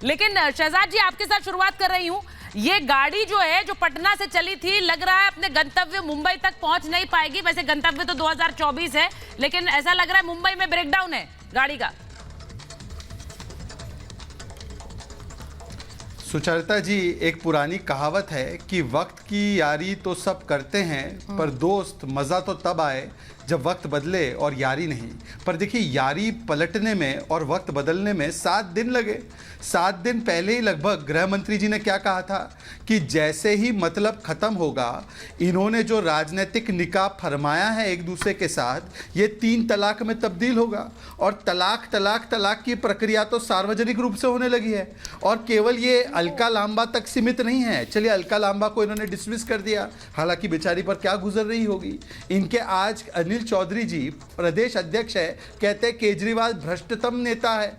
लेकिन शहजाद जी आपके साथ शुरुआत कर रही हूँ। ये गाड़ी जो है जो पटना से चली थी, लग रहा है अपने गंतव्य मुंबई तक पहुंच नहीं पाएगी। वैसे गंतव्य तो 2024 है, लेकिन ऐसा लग रहा है मुंबई में ब्रेकडाउन है गाड़ी का। सुचरिता जी, एक पुरानी कहावत है कि वक्त की यारी तो सब करते हैं, पर दोस्त मज़ा तो तब आए जब वक्त बदले और यारी नहीं। पर देखिए, यारी पलटने में और वक्त बदलने में 7 दिन लगे। 7 दिन पहले ही लगभग गृह मंत्री जी ने क्या कहा था कि जैसे ही मतलब ख़त्म होगा, इन्होंने जो राजनीतिक निकाह फरमाया है एक दूसरे के साथ, ये 3 तलाक में तब्दील होगा। और तलाक की प्रक्रिया तो सार्वजनिक रूप से होने लगी है। और केवल ये अलका लांबा तक सीमित नहीं है। चलिए, अलका लांबा को इन्होंने डिसमिस कर दिया, हालांकि बेचारी पर क्या गुजर रही होगी। इनके आज अनिल चौधरी जी प्रदेश अध्यक्ष है, कहते हैं केजरीवाल भ्रष्टतम नेता है।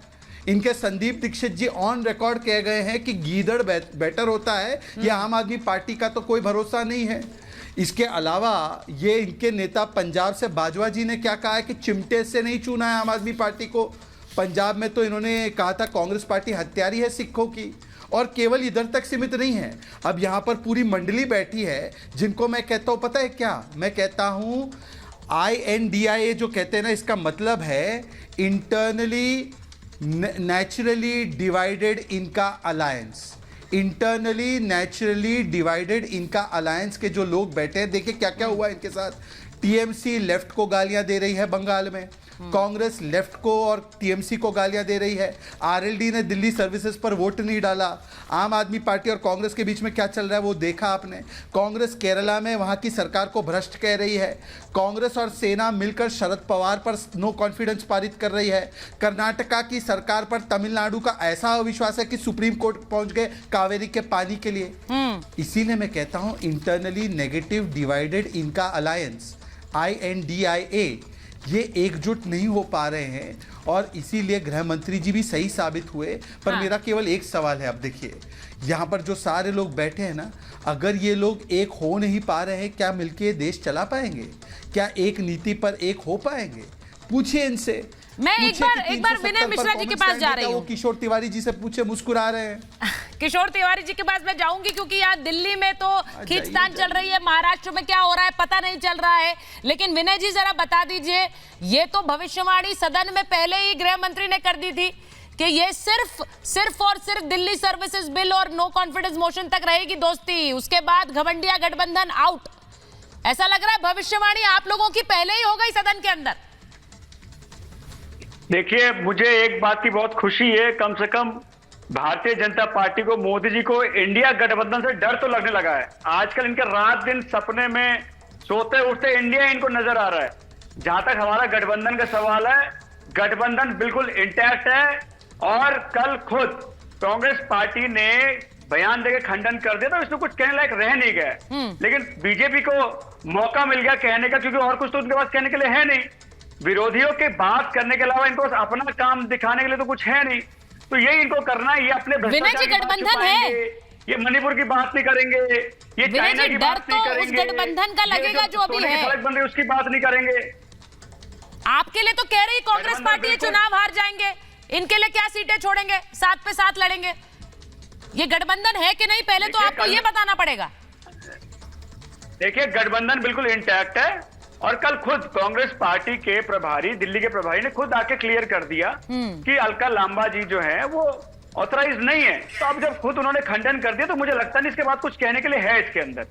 इनके संदीप दीक्षित जी ऑन रिकॉर्ड कह गए हैं कि गीदड़ बेटर होता है, ये आम आदमी पार्टी का तो कोई भरोसा नहीं है। इसके अलावा ये इनके नेता पंजाब से बाजवा जी ने क्या कहा है कि चिमटे से नहीं चुना है आम आदमी पार्टी को। पंजाब में तो इन्होंने कहा था कांग्रेस पार्टी हत्यारी है सिखों की। और केवल इधर तक सीमित नहीं है, अब यहाँ पर पूरी मंडली बैठी है जिनको मैं कहता हूँ, पता है क्या मैं कहता हूँ, INDIA जो कहते हैं ना, इसका मतलब है इंटरनली नेचुरली डिवाइडेड इनका अलायंस। इंटरनली नेचुरली डिवाइडेड इनका अलायंस के जो लोग बैठे हैं, देखिए क्या क्या हुआ इनके साथ। TMC लेफ्ट को गालियां दे रही है बंगाल में, कांग्रेस लेफ्ट को और TMC को गालियां दे रही है। RLD ने दिल्ली सर्विसेज पर वोट नहीं डाला। आम आदमी पार्टी और कांग्रेस के बीच में क्या चल रहा है वो देखा आपने। कांग्रेस केरला में वहां की सरकार को भ्रष्ट कह रही है। कांग्रेस और सेना मिलकर शरद पवार पर नो कॉन्फिडेंस पारित कर रही है। कर्नाटका की सरकार पर तमिलनाडु का ऐसा अविश्वास है कि सुप्रीम कोर्ट पहुंच गए कावेरी के पानी के लिए। इसीलिए मैं कहता हूं, इंटरनली नेगेटिव डिवाइडेड इनका अलायंस INDIA ये एकजुट नहीं हो पा रहे हैं। और इसीलिए गृह मंत्री जी भी सही साबित हुए। पर मेरा केवल एक सवाल है, अब देखिए यहाँ पर जो सारे लोग बैठे हैं ना, अगर ये लोग एक हो नहीं पा रहे हैं, क्या मिलके ये देश चला पाएंगे? क्या एक नीति पर एक हो पाएंगे? पूछिए इनसे। मैं एक बार विनय मिश्रा जी के पास जा रही हूँ। किशोर तिवारी जी से पूछे, मुस्कुरा रहे हैं। किशोर तिवारी जी के पास मैं जाऊंगी, क्योंकि यहाँ दिल्ली में तो खींचतान चल रही है, महाराष्ट्र में क्या हो रहा है पता नहीं चल रहा है। लेकिन विनय जी जरा बता दीजिए, ये तो भविष्यवाणी सदन में पहले ही गृह मंत्री ने कर दी थी कि ये सिर्फ और सिर्फ दिल्ली सर्विसेज बिल और नो कॉन्फिडेंस मोशन तक रहेगी दोस्ती, उसके बाद घमंडिया गठबंधन आउट। ऐसा लग रहा है भविष्यवाणी आप लोगों की पहले ही हो गई सदन के अंदर। देखिए, मुझे एक बात की बहुत खुशी है, कम से कम भारतीय जनता पार्टी को, मोदी जी को इंडिया गठबंधन से डर तो लगने लगा है। आजकल इनके रात दिन सपने में सोते उठते इंडिया इनको नजर आ रहा है। जहां तक हमारा गठबंधन का सवाल है, गठबंधन बिल्कुल इंटैक्ट है। और कल खुद कांग्रेस पार्टी ने बयान देकर खंडन कर दिया, तो इसमें कुछ कहने लायक रह नहीं गया। लेकिन बीजेपी को मौका मिल गया कहने का, क्योंकि और कुछ तो उनके पास कहने के लिए है नहीं। विरोधियों के बात करने के अलावा इनको अपना काम दिखाने के लिए तो कुछ है नहीं। तो यही इनको करना है। ये अपने भ्रष्टाचार की बात छुपाएंगे, ये मणिपुर की बात नहीं करेंगे, ये चाइना की बात नहीं करेंगे, उस गठबंधन का लगेगा जो अभी है, फर्क बन रही उसकी बात नहीं करेंगे। आपके लिए तो कह रही कांग्रेस पार्टी चुनाव हार जाएंगे, इनके लिए क्या सीटें छोड़ेंगे, 7 पे 7 लड़ेंगे। ये गठबंधन है कि नहीं, पहले तो आपको ये बताना पड़ेगा। देखिए, गठबंधन बिल्कुल इंटैक्ट है। और कल खुद कांग्रेस पार्टी के प्रभारी, दिल्ली के प्रभारी ने खुद आके क्लियर कर दिया कि अलका लांबा जी जो है वो ऑथराइज नहीं है। तो अब जब खुद उन्होंने खंडन कर दिया, तो मुझे लगता नहीं इसके बाद कुछ कहने के लिए है इसके अंदर।